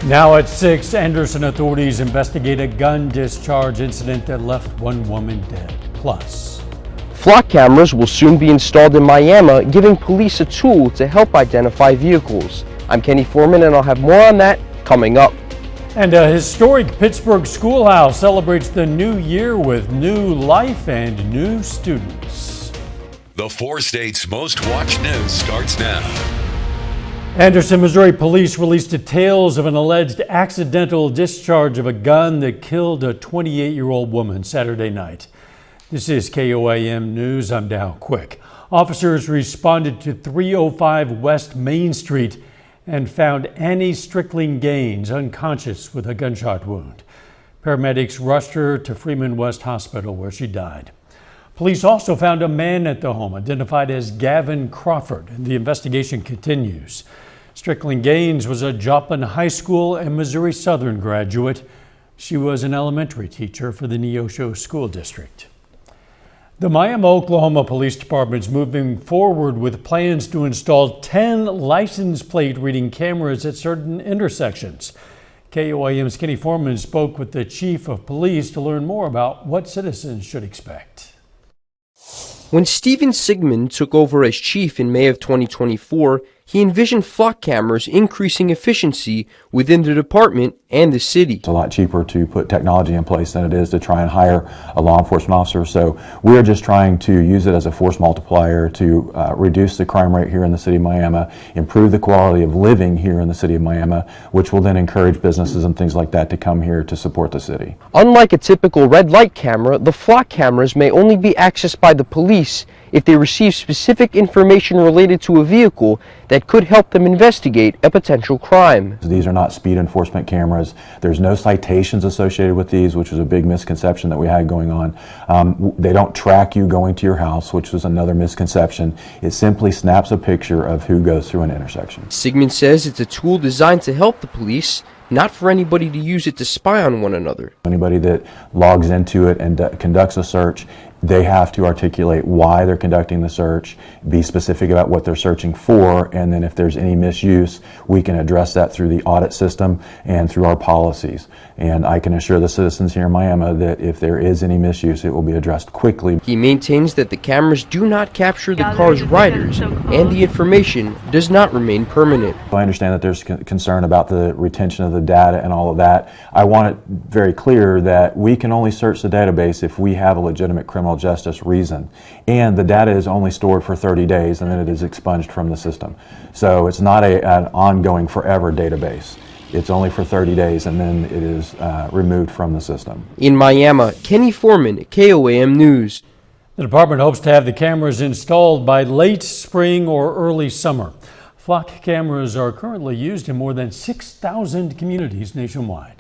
Now at 6, Anderson authorities investigate a gun discharge incident that left one woman dead. Plus, flock cameras will soon be installed in Miami, giving police a tool to help identify vehicles. I'm Kenny Foreman, and I'll have more on that coming up. And a historic Pittsburgh schoolhouse celebrates the new year with new life and new students. The 4 states' most watched news starts now. Anderson, Missouri police released details of an alleged accidental discharge of a gun that killed a 28-year-old woman Saturday night. This is KOAM News. I'm Dow Quick. Officers responded to 305 West Main Street and found Annie Strickling Gaines unconscious with a gunshot wound. Paramedics rushed her to Freeman West Hospital where she died. Police also found a man at the home identified as Gavin Crawford. The investigation continues. Strickling Gaines was a Joplin High School and Missouri Southern graduate. She was an elementary teacher for the Neosho School District. The Miami, Oklahoma Police Department is moving forward with plans to install 10 license plate reading cameras at certain intersections. KOAM's Kenny Foreman spoke with the chief of police to learn more about what citizens should expect. When Steven Sigmund took over as chief in May of 2024, he envisioned flock cameras increasing efficiency within the department and the city. It's a lot cheaper to put technology in place than it is to try and hire a law enforcement officer. So we're just trying to use it as a force multiplier to reduce the crime rate here in the city of Miami, improve the quality of living here in the city of Miami, which will then encourage businesses and things like that to come here to support the city. Unlike a typical red light camera, the flock cameras may only be accessed by the police if they receive specific information related to a vehicle that could help them investigate a potential crime. These are not speed enforcement cameras. There's no citations associated with these, which was a big misconception that we had going on. They don't track you going to your house, which was another misconception. It simply snaps a picture of who goes through an intersection. Sigmund says it's a tool designed to help the police, not for anybody to use it to spy on one another. Anybody that logs into it and conducts a search, they have to articulate why they're conducting the search, be specific about what they're searching for, and then if there's any misuse, we can address that through the audit system and through our policies. And I can assure the citizens here in Miami that if there is any misuse, it will be addressed quickly. He maintains that the cameras do not capture the car's riders, and the information does not remain permanent. I understand that there's concern about the retention of the data and all of that. I want it very clear that we can only search the database if we have a legitimate criminal justice reason, and the data is only stored for 30 days and then it is expunged from the system. So it's not an ongoing forever database. It's only for 30 days and then it is removed from the system. In Miami, Kenny Foreman, KOAM News. The department hopes to have the cameras installed by late spring or early summer. Flock cameras are currently used in more than 6,000 communities nationwide.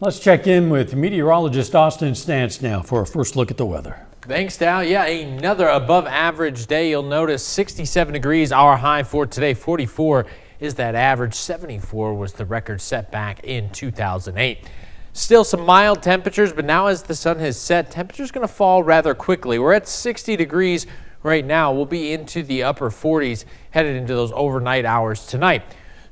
Let's check in with meteorologist Austin Stantz now for a first look at the weather. Thanks, Dow. Yeah, another above average day. You'll notice 67 degrees, our high for today. 44 is that average. 74 was the record set back in 2008. Still some mild temperatures, but now as the sun has set, temperature's going to fall rather quickly. We're at 60 degrees right now. We'll be into the upper 40s headed into those overnight hours tonight.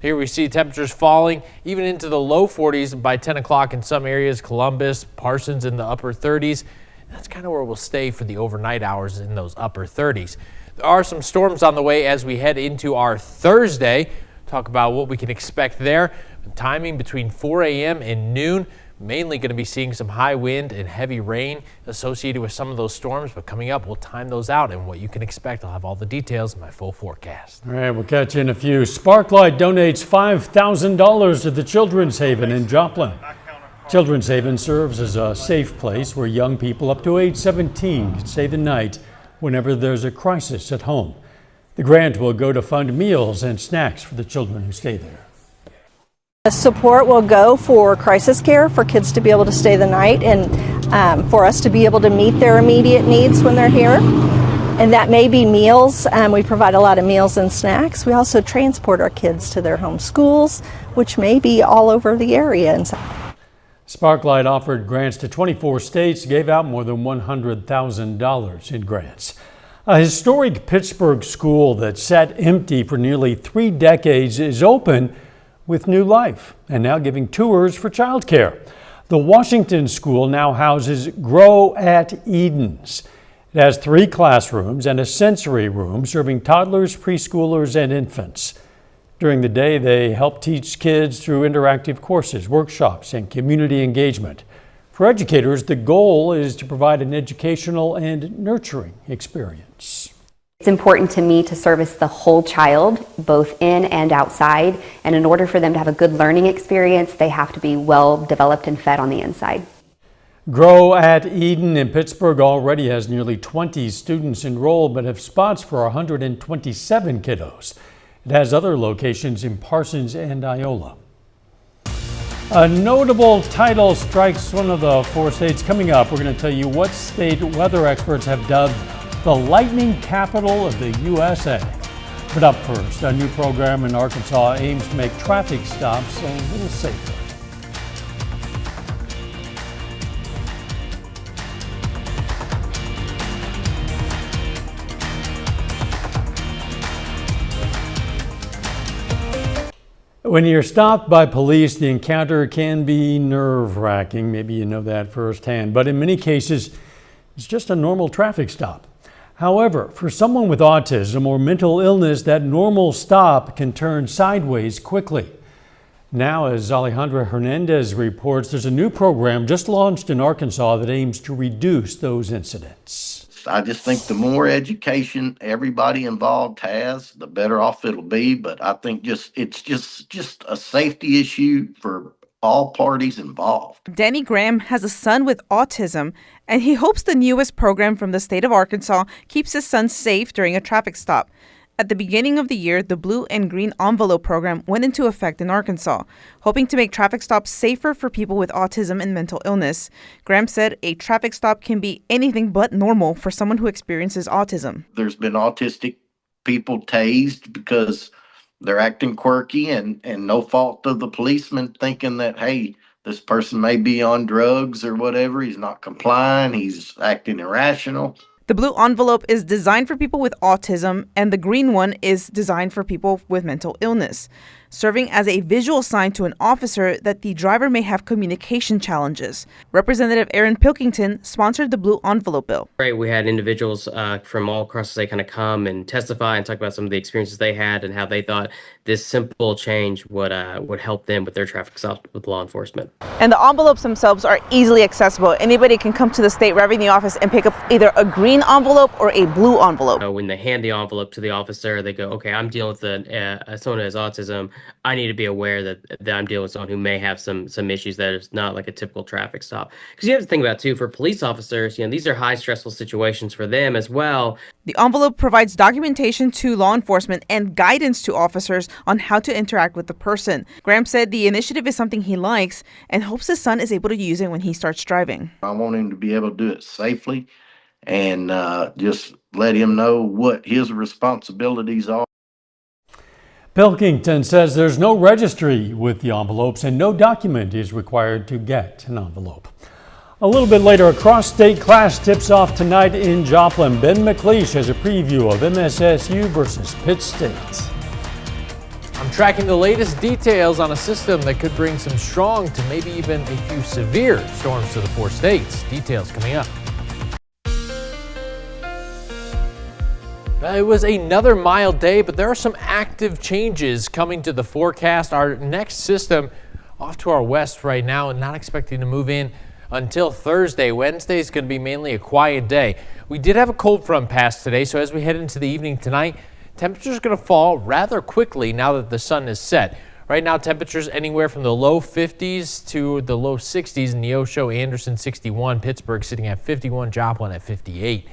Here we see temperatures falling even into the low 40s by 10 o'clock in some areas. Columbus, Parsons in the upper 30s. That's kind of where we'll stay for the overnight hours in those upper 30s. There are some storms on the way as we head into our Thursday. Talk about what we can expect there. Timing between 4 a.m. and noon. Mainly going to be seeing some high wind and heavy rain associated with some of those storms, but coming up, we'll time those out and what you can expect. I'll have all the details in my full forecast. All right, we'll catch you in a few. Sparklight donates $5,000 to the Children's Haven in Joplin. Children's Haven serves as a safe place where young people up to age 17 can stay the night whenever there's a crisis at home. The grant will go to fund meals and snacks for the children who stay there. The support will go for crisis care for kids to be able to stay the night and for us to be able to meet their immediate needs when they're here. And that may be meals. We provide a lot of meals and snacks. We also transport our kids to their home schools, which may be all over the area. Sparklight offered grants to 24 states, gave out more than $100,000 in grants. A historic Pittsburgh school that sat empty for nearly 3 decades is open, with new life and now giving tours for childcare. The Washington school now houses Grow at Edens. It has 3 classrooms and a sensory room serving toddlers, preschoolers, and infants. During the day, they help teach kids through interactive courses, workshops, and community engagement. For educators, the goal is to provide an educational and nurturing experience. It's important to me to service the whole child, both in and outside, and in order for them to have a good learning experience, they have to be well developed and fed on the inside. Grow at Eden in Pittsburgh already has nearly 20 students enrolled, but have spots for 127 kiddos. It has other locations in Parsons and Iola. A notable title strikes one of the 4 states. Coming up, we're going to tell you what state weather experts have dubbed the lightning capital of the USA. But up first, a new program in Arkansas aims to make traffic stops a little safer. When you're stopped by police, the encounter can be nerve-wracking. Maybe you know that firsthand, but in many cases, it's just a normal traffic stop. However, for someone with autism or mental illness, that normal stop can turn sideways quickly. Now, as Alejandra Hernandez reports, there's a new program just launched in Arkansas that aims to reduce those incidents. I just think the more education everybody involved has, the better off it'll be. But I think it's just a safety issue for all parties involved. Danny Graham has a son with autism, and he hopes the newest program from the state of Arkansas keeps his son safe during a traffic stop. At the beginning of the year, the Blue and Green Envelope program went into effect in Arkansas, hoping to make traffic stops safer for people with autism and mental illness. Graham said a traffic stop can be anything but normal for someone who experiences autism. There's been autistic people tased because they're acting quirky and no fault of the policeman thinking that, hey, this person may be on drugs or whatever. He's not complying. He's acting irrational. The blue envelope is designed for people with autism, and the green one is designed for people with mental illness, serving as a visual sign to an officer that the driver may have communication challenges. Representative Aaron Pilkington sponsored the blue envelope bill. Right, we had individuals from all across the state kind of come and testify and talk about some of the experiences they had and how they thought this simple change would help them with their traffic stops with law enforcement. And the envelopes themselves are easily accessible. Anybody can come to the state revenue office and pick up either a green envelope or a blue envelope. When they hand the envelope to the officer, they go, okay, I'm dealing with someone who has autism. I need to be aware that I'm dealing with someone who may have some issues that is not like a typical traffic stop. Because you have to think about, too, for police officers, these are high stressful situations for them as well. The envelope provides documentation to law enforcement and guidance to officers on how to interact with the person. Graham said the initiative is something he likes and hopes his son is able to use it when he starts driving. I want him to be able to do it safely and just let him know what his responsibilities are. Pilkington says there's no registry with the envelopes and no document is required to get an envelope. A little bit later, a cross-state clash tips off tonight in Joplin. Ben McLeish has a preview of MSSU versus Pitt State. I'm tracking the latest details on a system that could bring some strong to maybe even a few severe storms to the 4 states. Details coming up. It was another mild day, but there are some active changes coming to the forecast. Our next system off to our west right now and not expecting to move in until Thursday. Wednesday is going to be mainly a quiet day. We did have a cold front pass today, so as we head into the evening tonight, temperatures are going to fall rather quickly now that the sun is set. Right now, temperatures anywhere from the low 50s to the low 60s in Neosho, Anderson 61, Pittsburgh sitting at 51, Joplin at 58.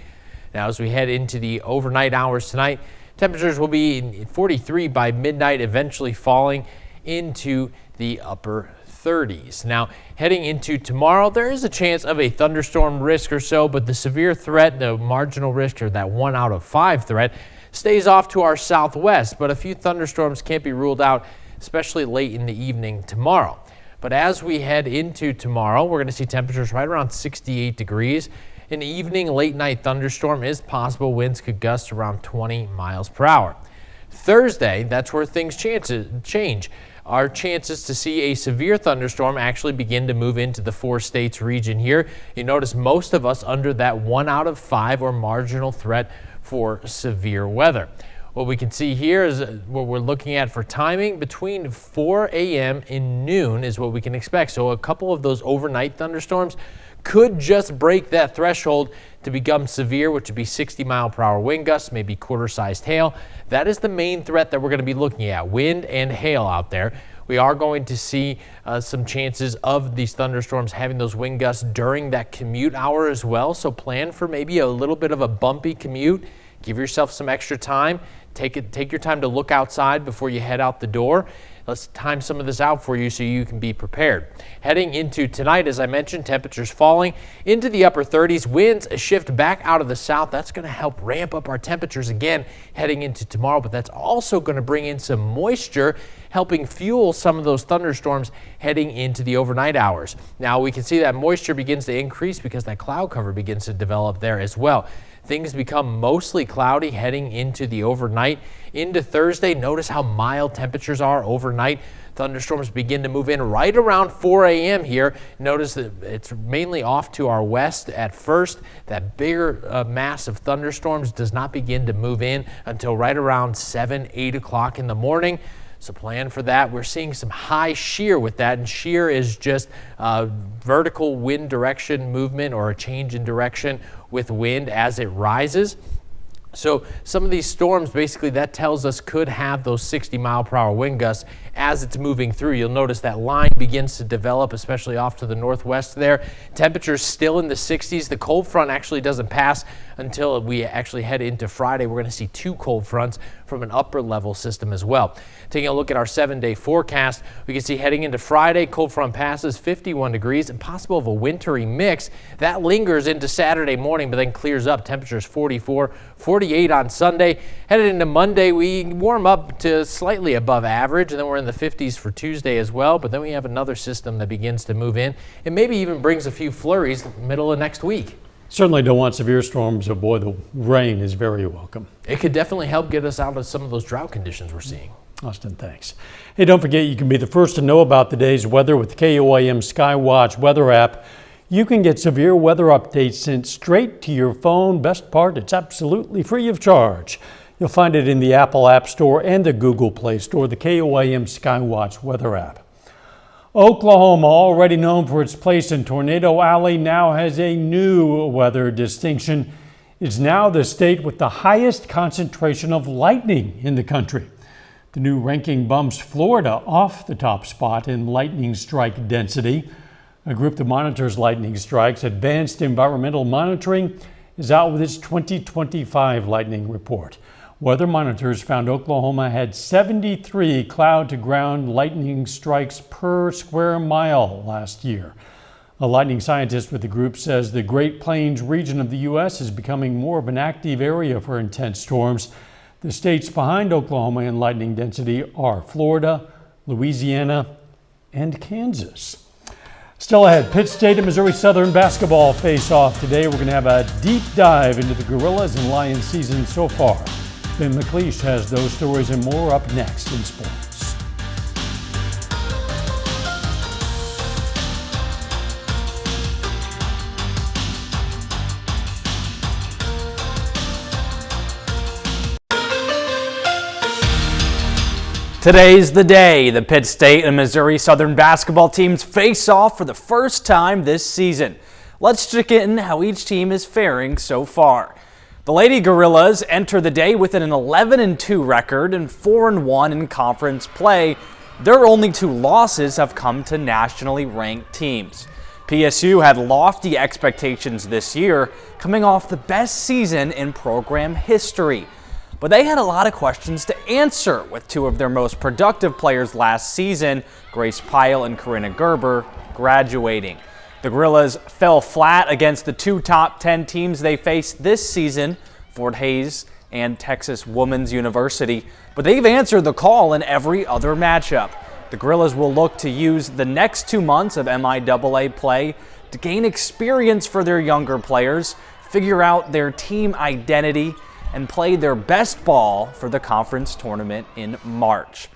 Now, as we head into the overnight hours tonight, temperatures will be 43 by midnight, eventually falling into the upper 30s. Now, heading into tomorrow, there is a chance of a thunderstorm risk or so, but the severe threat, the marginal risk, or that 1 out of 5 threat, stays off to our southwest. But a few thunderstorms can't be ruled out, especially late in the evening tomorrow. But as we head into tomorrow, we're going to see temperatures right around 68 degrees. An evening late night thunderstorm is possible. Winds could gust around 20 miles per hour. Thursday, that's where things change. Our chances to see a severe thunderstorm actually begin to move into the 4 states region here. You notice most of us under that 1 out of 5 or marginal threat for severe weather. What we can see here is what we're looking at for timing. Between 4 a.m. and noon is what we can expect. So a couple of those overnight thunderstorms could just break that threshold to become severe, which would be 60-mile-per-hour wind gusts, maybe quarter-sized hail. That is the main threat that we're going to be looking at, wind and hail out there. We are going to see some chances of these thunderstorms having those wind gusts during that commute hour as well. So plan for maybe a little bit of a bumpy commute. Give yourself some extra time. Take your time to look outside before you head out the door. Let's time some of this out for you so you can be prepared. Heading into tonight, as I mentioned, temperatures falling into the upper 30s. Winds shift back out of the south. That's going to help ramp up our temperatures again heading into tomorrow, but that's also going to bring in some moisture, helping fuel some of those thunderstorms heading into the overnight hours. Now we can see that moisture begins to increase because that cloud cover begins to develop there as well. Things become mostly cloudy heading into the overnight. Into Thursday, notice how mild temperatures are overnight. Thunderstorms begin to move in right around 4 a.m. here. Notice that it's mainly off to our west at first. That bigger mass of thunderstorms does not begin to move in until right around 7, 8 o'clock in the morning. So plan for that. We're seeing some high shear with that, and shear is just vertical wind direction movement or a change in direction with wind as it rises. So some of these storms, basically that tells us could have those 60-mile-per-hour wind gusts as it's moving through. You'll notice that line begins to develop, especially off to the northwest there. Temperatures still in the 60s. The cold front actually doesn't pass until we actually head into Friday. We're going to see 2 cold fronts from an upper level system as well. Taking a look at our 7-day forecast, we can see heading into Friday, cold front passes 51 degrees and possible of a wintry mix. That lingers into Saturday morning, but then clears up. Temperatures 44, 48 on Sunday. Headed into Monday, we warm up to slightly above average, and then we're in the 50s for Tuesday as well. But then we have another system that begins to move in and maybe even brings a few flurries middle of next week. Certainly don't want severe storms, but boy, the rain is very welcome. It could definitely help get us out of some of those drought conditions we're seeing. Austin, thanks. Hey, don't forget you can be the first to know about the day's weather with the KOAM Skywatch weather app. You can get severe weather updates sent straight to your phone. Best part, it's absolutely free of charge. You'll find it in the Apple App Store and the Google Play Store, the KOAM Skywatch weather app. Oklahoma, already known for its place in Tornado Alley, now has a new weather distinction. It's now the state with the highest concentration of lightning in the country. The new ranking bumps Florida off the top spot in lightning strike density. A group that monitors lightning strikes, Advanced Environmental Monitoring, is out with its 2025 lightning report. Weather monitors found Oklahoma had 73 cloud-to-ground lightning strikes per square mile last year. A lightning scientist with the group says the Great Plains region of the U.S. is becoming more of an active area for intense storms. The states behind Oklahoma in lightning density are Florida, Louisiana, and Kansas. Still ahead, Pitt State and Missouri Southern basketball face off today. We're going to have a deep dive into the Gorillas and Lions season so far. Ben McLeish has those stories and more up next in sports. Today's the day the Pitt State and Missouri Southern basketball teams face off for the first time this season. Let's check in how each team is faring so far. The Lady Gorillas enter the day with an 11-2 record and 4-1 in conference play. Their only 2 losses have come to nationally ranked teams. PSU had lofty expectations this year, coming off the best season in program history. But they had a lot of questions to answer with 2 of their most productive players last season, Grace Pyle and Corinna Gerber, graduating. The Gorillas fell flat against the 2 top 10 teams they faced this season, Fort Hays and Texas Woman's University, but they've answered the call in every other matchup. The Gorillas will look to use the next 2 months of MIAA play to gain experience for their younger players, figure out their team identity, and play their best ball for the conference tournament in March.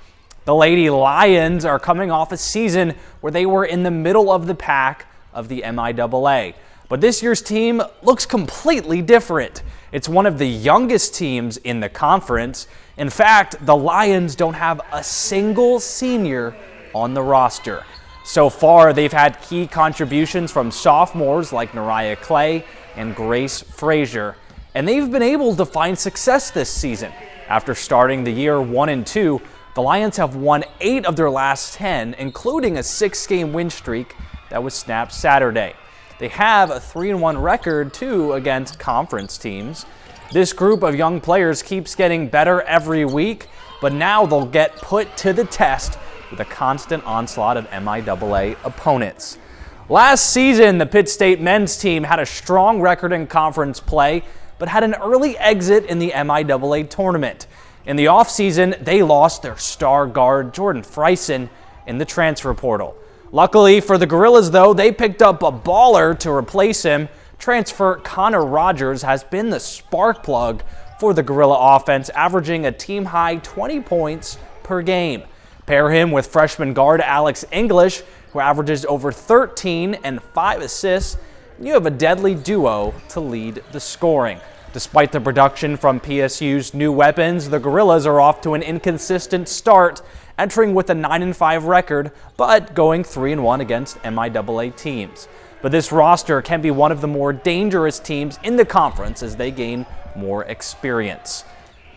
The Lady Lions are coming off a season where they were in the middle of the pack of the MIAA. But this year's team looks completely different. It's one of the youngest teams in the conference. In fact, the Lions don't have a single senior on the roster. So far, they've had key contributions from sophomores like Nariah Clay and Grace Frazier, and they've been able to find success this season. After starting the year 1-2, the Lions have won 8 of their last 10, including a 6-game win streak that was snapped Saturday. They have a 3-1 record, too, against conference teams. This group of young players keeps getting better every week, but now they'll get put to the test with a constant onslaught of MIAA opponents. Last season, the Pitt State men's team had a strong record in conference play, but had an early exit in the MIAA tournament. In the offseason, they lost their star guard, Jordan Freisen, in the transfer portal. Luckily for the Gorillas, though, they picked up a baller to replace him. Transfer Connor Rogers has been the spark plug for the Gorilla offense, averaging a team-high 20 points per game. Pair him with freshman guard Alex English, who averages over 13 and 5 assists, and you have a deadly duo to lead the scoring. Despite the production from PSU's new weapons, the Gorillas are off to an inconsistent start, entering with a 9-5 record, but going 3-1 against MIAA teams. But this roster can be one of the more dangerous teams in the conference as they gain more experience.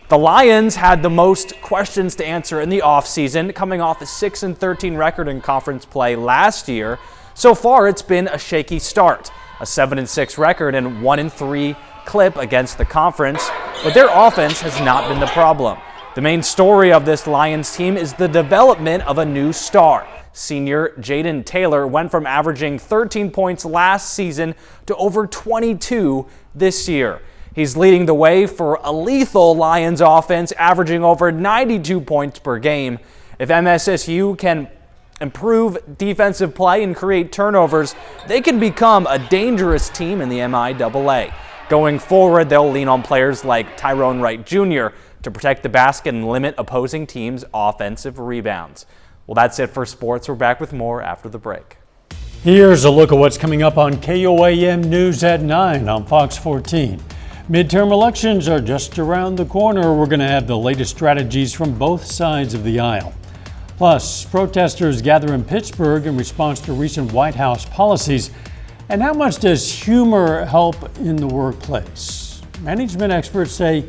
The Lions had the most questions to answer in the offseason, coming off a 6-13 record in conference play last year. So far, it's been a shaky start, a 7-6 record and 1-3 clip against the conference, but their offense has not been the problem. The main story of this Lions team is the development of a new star. Senior Jaden Taylor went from averaging 13 points last season to over 22 this year. He's leading the way for a lethal Lions offense, averaging over 92 points per game. If MSSU can improve defensive play and create turnovers, they can become a dangerous team in the MIAA. Going forward, they'll lean on players like Tyrone Wright Jr. to protect the basket and limit opposing teams' offensive rebounds. Well, that's it for sports. We're back with more after the break. Here's a look at what's coming up on KOAM News at 9 on Fox 14. Midterm elections are just around the corner. We're going to have the latest strategies from both sides of the aisle. Plus, protesters gather in Pittsburgh in response to recent White House policies. And how much does humor help in the workplace? Management experts say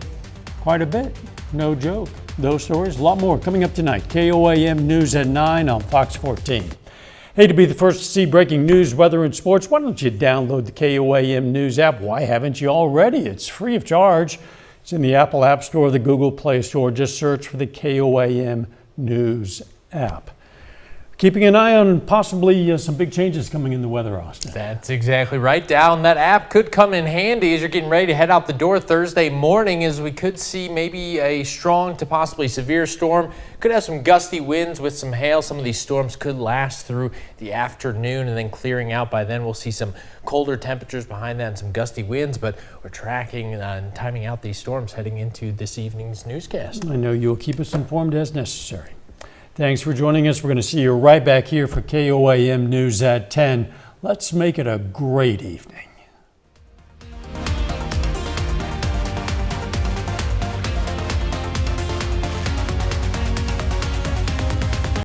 quite a bit. No joke. Those stories, a lot more coming up tonight. KOAM News at 9 on Fox 14. Hey, to be the first to see breaking news, weather, and sports, why don't you download the KOAM News app? Why haven't you already? It's free of charge. It's in the Apple App Store, the Google Play Store. Just search for the KOAM News app. Keeping an eye on possibly some big changes coming in the weather, Austin. That's exactly right, Down. That app could come in handy as you're getting ready to head out the door Thursday morning, as we could see maybe a strong to possibly severe storm. Could have some gusty winds with some hail. Some of these storms could last through the afternoon and then clearing out. By then, we'll see some colder temperatures behind that and some gusty winds, but we're tracking and timing out these storms heading into this evening's newscast. I know you'll keep us informed as necessary. Thanks for joining us. We're going to see you right back here for KOAM News at 10. Let's make it a great evening.